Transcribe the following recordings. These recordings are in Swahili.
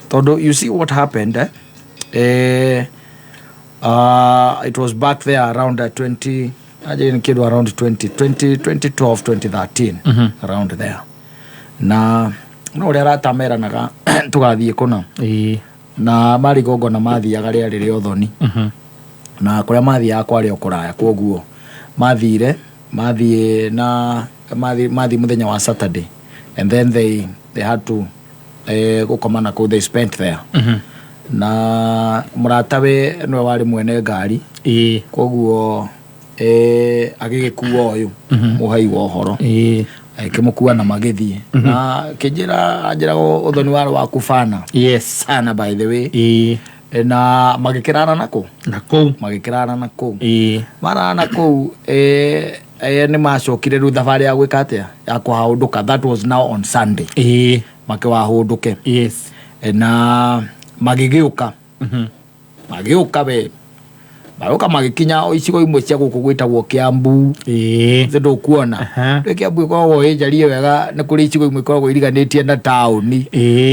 Todo, you see what happened, it was back there around 20 around 2012 2013 around there. Na no ria ratamera naga tugathie kuna na mari gogo na mathiaga ria Othoni na kuria mathiaga kwari okuraya koguo mathire na mathi muthenya wa Saturday, and then they had to gukomana ko they spent there. Na muratawe no wari mwene ngari koguo agigikuo uyu muhai wa horo akimukua na magithie na kijira Othoni wari wa kufana sana by the way na magikirana nako mara nako ni macokire ru thabari ya gwikatia ya kuhaunduka. That was now on Sunday makiwahunduke na magigiuka be baroka magikinya icigo imwe cia guku gwitagwo Kiambu zindu kuona Kiambu ko ejarie wega ni kuri icigo imwe koragwo iriganitie na tauni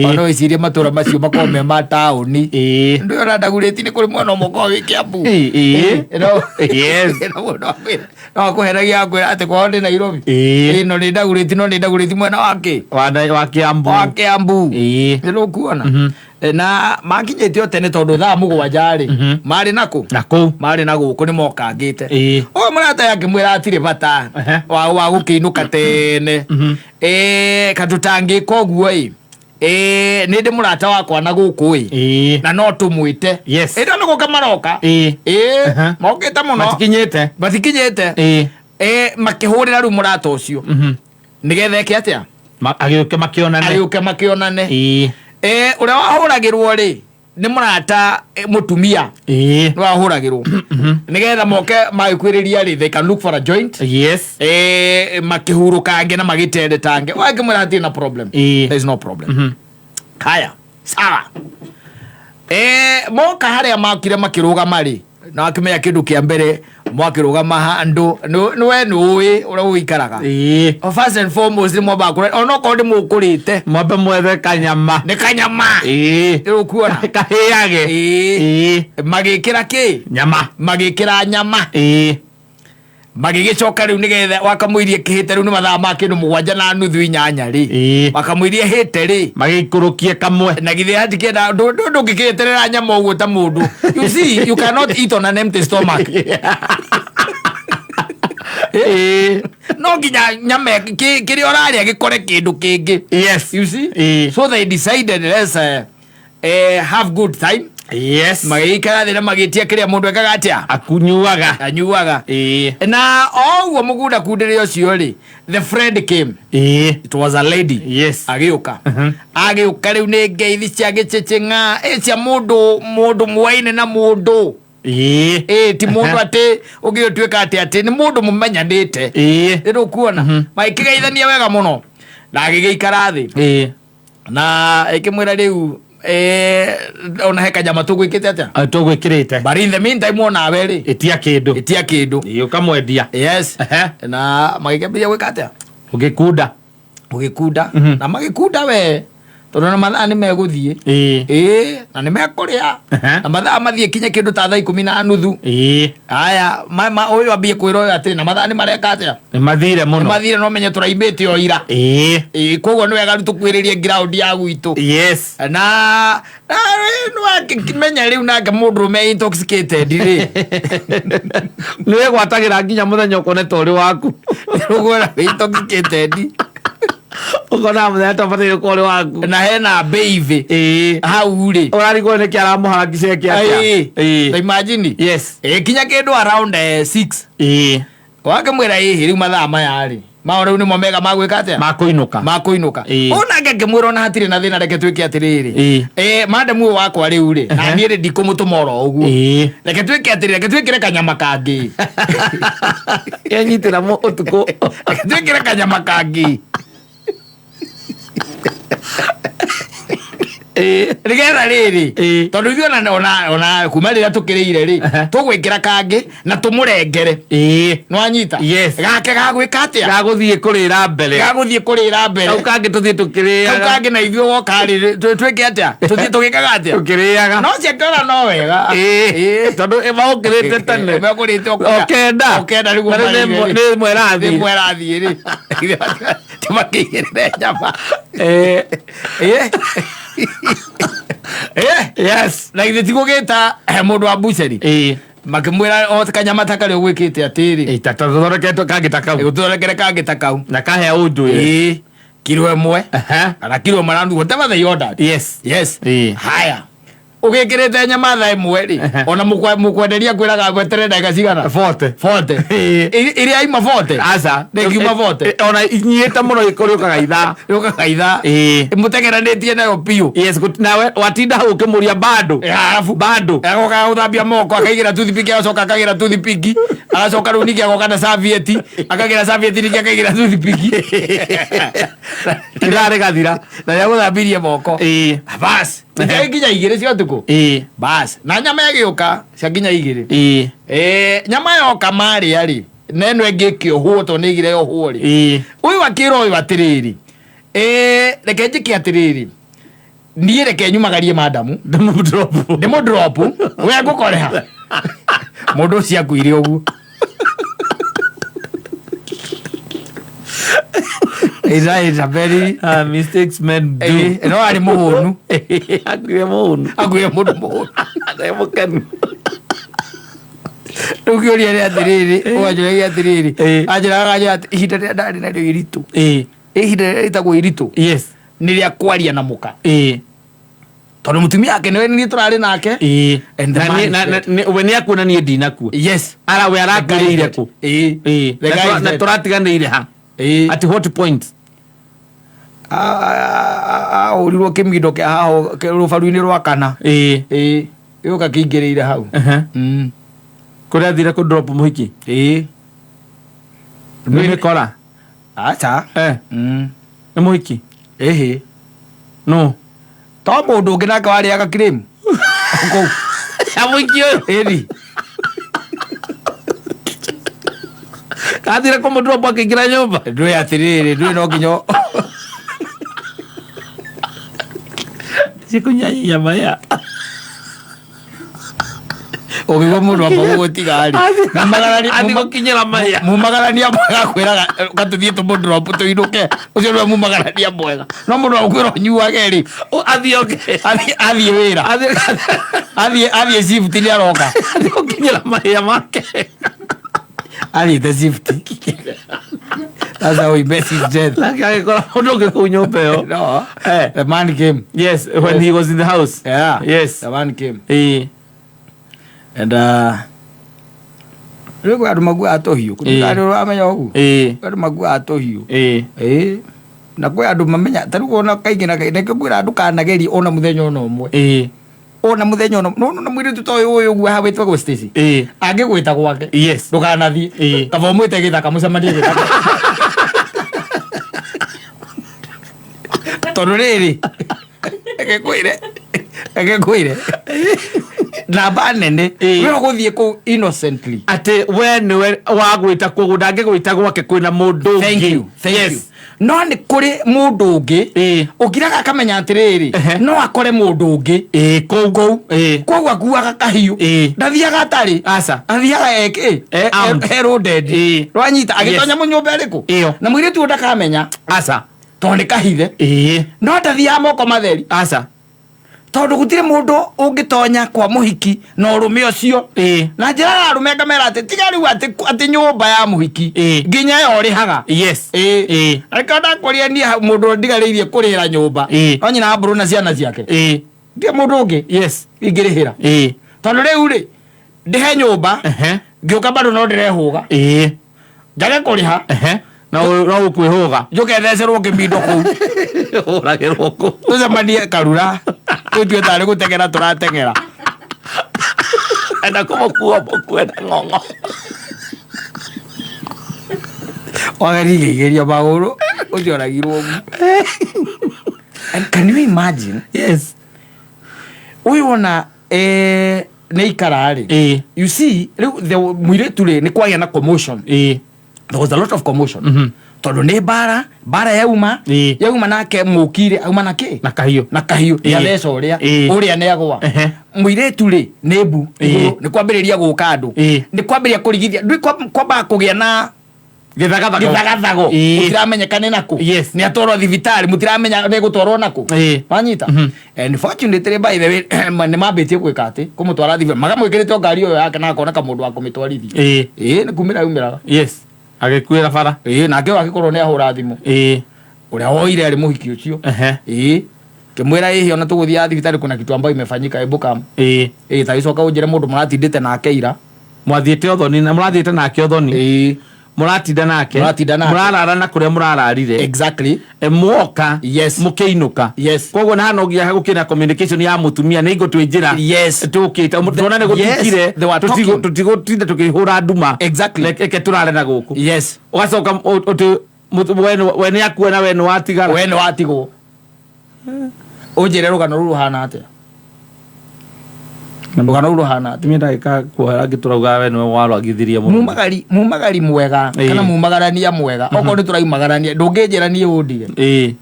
ono icirie matura macio makome ma tauni ndio randaguriti ni kuri mwana moko wi Kiambu no kuheragia kwira ati kwa ndi Nairobi no ni ndaguriti mwana wake wa Kiambu ndio kuona na makinyetio tene tondu thaa mugwanja mari nako ko ni mokangite o murata yake mwira atire bata wa gukiinuka tene katutangi koguo ni ndi murata wakwa na guku na no tumwite ndo no gukamaroka mokita muno batikinyete makihurira ru murata ucio nigethe ke atia agiuke makionane uria wahuragirwo ri ni murata mutumia ni wahuragirwo nigetha moke magikwiriria ri they can look for a joint makihurukange na magitendetange wake murati na problem there is no problem haya sawa moka haria makire makirugama ri na akimenya kindu kia mbere mwakirugama handu niwe nuwi uria uikaraga first and foremost ni mwaba kure ono ko ndi mukurite mwaba mwethe kanyama ni kanyama kuona kahiyage magikira ki nyama magikira nyama magigicoka riu nigetha wakamwirie kihite riu ni mathaa ma kindu 7:30 ri wakamwirie hite ri magikurukie kamwe na githe hatikienda ndungikieterera nyama uguo ta mundu. You see, you cannot eat on an empty stomach. No ginya nyama kiri oraria gikore kindu kingi. Yes, you see, so they decided let's have good time. Magikara thina magitia kiria mundu ekaga atia anyuaga na oguo mugunda kundire ucio ri the friend came. It was a lady. Agiuka riu ni ngeithi cia gicechenga cia mundu mwaine na mundu ti mundu ati ugiotuika ati ni mundu mumenyanite riu kuona magikigeithania wega muno na agigeikara thi na ikimwira riu ona heka jama tugwikite atia tugwikirite but in the meantime ona aberi itia kindu iyo kamwendia na magikambia gwika atia ugikunda na magikunda we tondu na mathaa ni meguthie na ni mekuria na mathaa mathie kinya kindu ta thaa 10:30 aya uyu ambie kwiro ati na mathaa ni mareka atia ni mathire no menye turaimite o ira koguo ni wega tukwiririe ground ya gwitu na no kimenya riu nake mundu me intoxicated ri niwe gwatagira nginya muthenya ukoneta uri waku rugora intoxicated ukona mudeta patire kole waku na hena baby hau ri urarigwo ni kiara muharagise kia imagine kinya kindu around 6 wake mwira riu mathaa maya ri maore ni momega magwika atia makuinuka ona ngeke mwiro na hatire na thina reke twike atiriri madamu wakwa riu ri na ni ri ndikumutuma uguo reke twike atiriri reke twikire kanyama kangi yenyitira mu utuko reke twikire kanyama kangi Nigetha riri tondu ithuĩ ona kuma rĩrĩa tũkĩrĩire rĩ tũgwĩkĩra kangĩ na tũmũrengere nwanyita gake gagwĩka atĩa gagũthiĩ kũrĩra mbere kau kangĩ tũthiĩ tũkĩrĩaga kau kangĩ na ithuĩ woka rĩ twĩke atĩa tũthiĩ tũgĩkaga atĩa tũkĩrĩaga no ciakĩona no wega tondũ maũkĩrĩte tene mekũrĩte okenda nĩ mwerathiĩ rĩ tũmakĩigĩrĩre nyama yes na ithe tigũgĩta mũndũ wa buceri makĩmwĩra kanyama ta karĩa ũgwĩkĩte atĩrĩ gũthondekere kangĩ ta kau na kahe ũndũ kiro ĩmwe kana kiro ĩmwe whatever they ordered yes haya ũgĩkĩrĩte nyama thaa ĩmwe rĩ ona mũkwenderia kwĩraga gwetere ndagĩka cigana 40 iria ima 40 aca nĩngiuma 40 ona inyihĩte mũno rĩũkaga ithaa mũtengeranĩtie nayo biũ nawe watinda hau ũkĩmũria bado agoka gũthambia moko akaigĩra toothpick agacoka akagĩra toothpick agacoka rĩu ningĩ agoka na serviette akagĩra serviette ningĩ akagĩra toothpick irarĩ gathira na nĩagũthambirie moko bas nginya igĩrĩ cia ũtukũ bas na nyama yagĩũka cia nginya igĩrĩ nyama yoka marĩa rĩ na ĩno ĩngĩ ĩkĩohwo tondũ nĩ igĩre yohwo rĩ ũyũ akĩra ũyũ atĩrĩrĩ reke njĩke atĩrĩrĩ niĩ reke nyumagarie madamu ndĩmũ-drop we ngũkoreha mũndũ ũcio akuire ũguo is a very mistakes men do no arĩ mũhũnu akuire mũndũ mũhũnu rĩu kĩũria nĩ atĩrĩrĩ ũganjũragia atĩrĩrĩ anjĩraga ihinda rĩrĩa ndarĩ narĩo iritũ ihinda rĩrĩa rĩtagwo iritũ nĩ rĩa kwaria na mũka tondũ mũtumia wake nĩwe tũrarĩ nake we nĩ akuona niĩ ndinakua we arakĩrĩire kũ na tũratiganĩire ha at what point ũrirwo kĩmindo kĩa haho rũbaru-inĩ rwa kana gĩũka kĩingĩrĩire hau kũrĩa athire kũ-drop mũhiki nĩmĩkora aca nĩ mũhiki no to mũndũ ũngĩ nake warĩaga cream kũu mũhiki ũyũ kathire kũmũ-drop akĩingĩra nyũmba ndũĩ atĩrĩrĩ ndũĩ no nginya cikũnyanyia maya ũgĩgwo mũndũ amba gũgũtiga rĩ gũkinyĩra maya mumagarania mwega kwĩraga gatũthiĩ tũmũ-drop tũinũke ũcio nĩwe mumagarania mwega no mũndũ wakwĩra ũnyuage rĩ athiĩ wĩra athiĩ shift nĩ aroka gũkinyĩra maya make athiĩte shift that's how he met his death agĩkora mũndũ ũngĩ kũu nyũmba ĩyo no the man came when he was in the house the man came and rĩu andũ maguaga tũhiũ kũrĩ ũramenya ũguo andũ maguaga tũhiũ na kwĩ andũ mamenya ta rĩu ona kaingĩ na kaingĩ ngwĩra andũ kanagerie ona mũthenya ona ũmwe ona mũthenya ona na mũirĩtu ta ũyũ ũguo haha wĩtagwo Stacy angĩgwĩta gwake ndũkanathiĩ kaba ũmwĩte gĩthaka mũcemanie gĩthaka tondũ rĩrĩ eke kwĩre namba nene we gũthiĩ kũu innocently atĩ we nĩwe wagwĩta kũguo ndangĩgwĩta gwake kwĩna mũndũ ũngĩ no nĩ kũrĩ mũndũ ũngĩ ũkiraga akamenya atĩrĩrĩ no akore mũndũ ũngĩ kũu koguo akuaga kahiũ ndathiaga atarĩ athiaga heronded rwanyita agĩtonya mũnyũmba ĩrĩkũ na mũirĩtu ũyũ ndakamenya tondũ nĩ kahithe no ndathiaga moko matheri tondũ gũtirĩ mũndũ ũngĩtonya kwa mũhiki na ũrũme ũcio na njĩraga arũme ngamera atĩ tiga rĩu atĩ nyũmba ya mũhiki nginya yo rĩhaga arĩka ndakũria niĩ mũndũ ndigarĩirie kũrĩra nyũmba no nyina mbũrũ na ciana ciake ndirĩ mũndũ ũngĩ ingĩrĩhĩra tondũ rĩu rĩ ndĩhe nyũmba ngĩũka bado no ndĩrehũga njage kũrĩha no ũkwĩhũga njũke thecerwo kĩmindo kũu ũragĩrwo kũ tũcemanie Karura tũtue tarĩ gũteng'era tũrateng'era enda kũmũkua mũkwenda ng'ong'o wagerigĩigeria magũrũ ũcio oragirwo ũguo. And can you imagine uyu ona ne ikarari you see the mwire tule ni kwa yana commotion there was a lot of commotion tondu ni bara yauma nake mukire auma nake na kahio ya leso uria ne agwa mwire tule nebu ni kwambiriria guka andu ni kwambiria kurigithia ndui kwamba kugia na githagathago mutiramenyekane nako ni atwarwo thibitari mutiramenya ne gutwarwo nako wanyita and fortunately by the way ni mambitie gwika ati kumutwara thibitari magamwikirite ngari yo yake na akona kamundu wa kumitwarithia ni kumira umiraga agikuira bara nake wagikorwo ni ahura thimu uria woire ari muhiki ucio kimwira hihi ona tuguthia thibitari kuna kitu ambayo imefanyika ebuka taicoka unjire mundu muratindite nake ira mwathiite othoni na murathiite nake othoni muratinda nake murarara na kuria murararire exactly mwoka mukeinuka koguo na hano ngia gukina communication ya mutumia ni ngo twinjira tukita tuna ne gutukire tutigotinda tukihura nduma eke turare na guku ugacoka wene akuona wene watigwo unjire rugano ruru hana atia rugano ruru hana atia timenda ika kuhara giturauga wene warwagithiria mumagari mwega kana mumagarania mwega oko ni turaimagarania ndungijira nie undige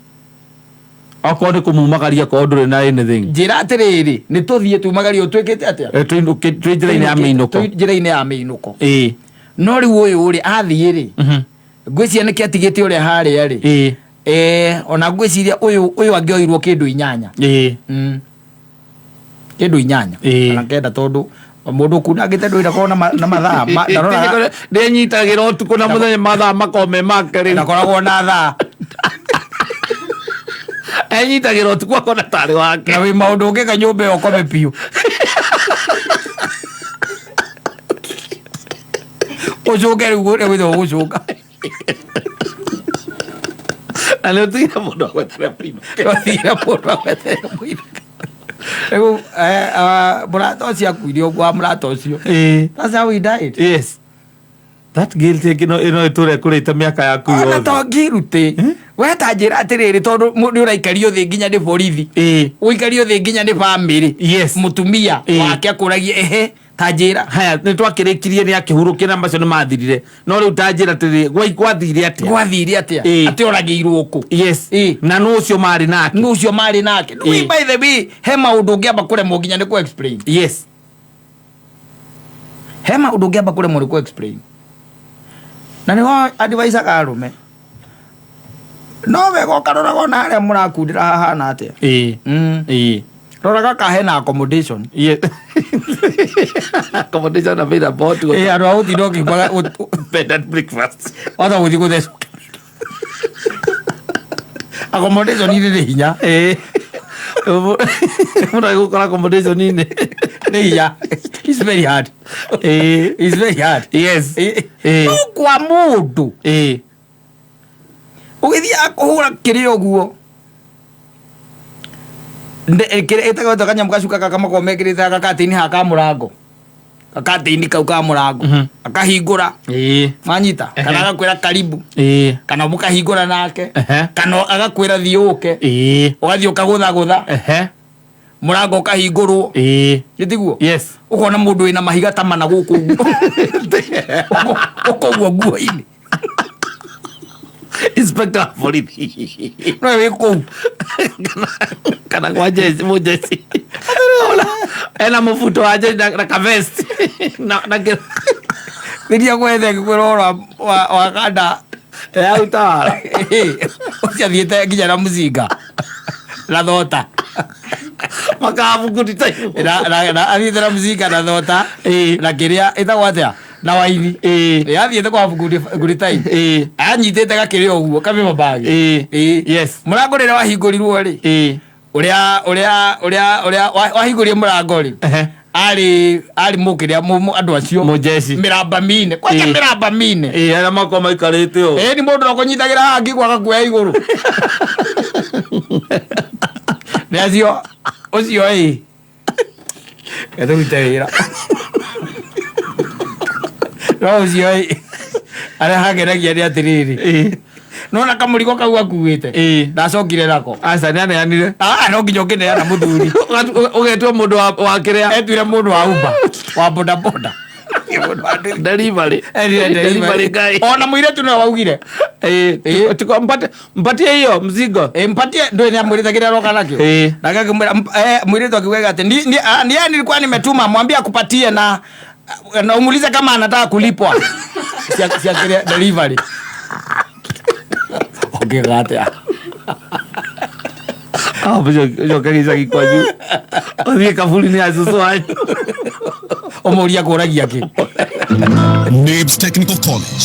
oko ni kumumagaria ko ndure na anything njira atiriri ni tuthie tumagari utwikite atia twinjira-ini ya meinuko no riu uyu uri athie ngwiciria niki atigite uria haria ri ona ngwiciria uyu angioirwo kindu inyanya kindu inyanya kana kenda tondu mundu kunagite nduira kona na mathaa ndarora ndenyitagira utuku na muthenya mathaa makome makari ndakoragwo na thaa enyitagira utuku akona tari wake na wi maundu ngika nyumba yo kome piu ucuke riu witho gucuka ale tira mundu agwetere prima ego murata ucio akuire gwa murata ucio that's how he died that guilt ino iture kurita miaka yaku yo ona to ngirute we ta njira atiriri tondu ni uraikario thi nginya ni borithi uikario thi nginya ni family mutumia wake akuragie ta njira haya ni twakirikirie ni akihurukia na macio ni mathirire no riu ta njira tiri gwathire atia ati oragirwo ku na no ucio mari nake we by the way he maundu ngiamba kuremwo nginya ni ku explain he maundu ngiamba kuremwo ni ku explain na niho advisor karume no wego karorago na aria murakundira hahana atia roraga kahe na accommodation accommodation na beda bot aro auti doki baga bed and breakfast oda uthi kuthesu accommodation ni hinya muna gukora accommodation ni hinya it's very hard it's very hard no kwa mundu ugithia akuhura kirio guo kire itagoto kanya mukashuka kama komekirite akakatini haka murango akatini kau ka murango akahingura manyita kana agakwira karibu kana mukahingura nake kana agakwira thiuke ugathio kagutha murango ukahingurwo gitiguo ukona mundu ina mahiga tamana guku ukogwo guo-ini inspector police no wiko kana kwa mujesi ena mufuto waje na kavest na kiria kwethe kwirora wa kanda ya utara ucia thiete nginya na muzinga na thota makabu kutitai na athiete na muzinga na thota na kiria itagwatia na waini athiete kwa nguri tai anyitite gakiri oguo kame mabagi murango rira wahingũrirwo ri uria wahingũrie murango ri ari mukiria andu acio mujeci miramba mine kwaje miramba mine ara mako maikarite o ni mundu akunyitagira hangi gwaga kuya iguru ni acio ucio eto gitera no ucio ara hageragia ni atiriri nona kamurigo kau akuite ndacokire nako aca nĩaneanire no nginya ũkĩneana mũthuri ũgetwo mũndũ wa kĩrĩa etwire mũndũ wa Uber wa bodaboda delivery guy ona mũirĩtu no waugire mpatie hiyo mzigo mpatie ndio ni amwĩrĩtagĩra roka nakio ndagakĩmwĩra mũirĩtu akiuga ati ndiye nilikuwa nimetuma mwambie akupatie na umuulize kama anataka kulipwa cia delivery ngĩgate cokagica gikwanyu ũthiĩ kaburi-inĩ ya cũcũ wanyu ũmũria kũragia kĩ NABS Technical College.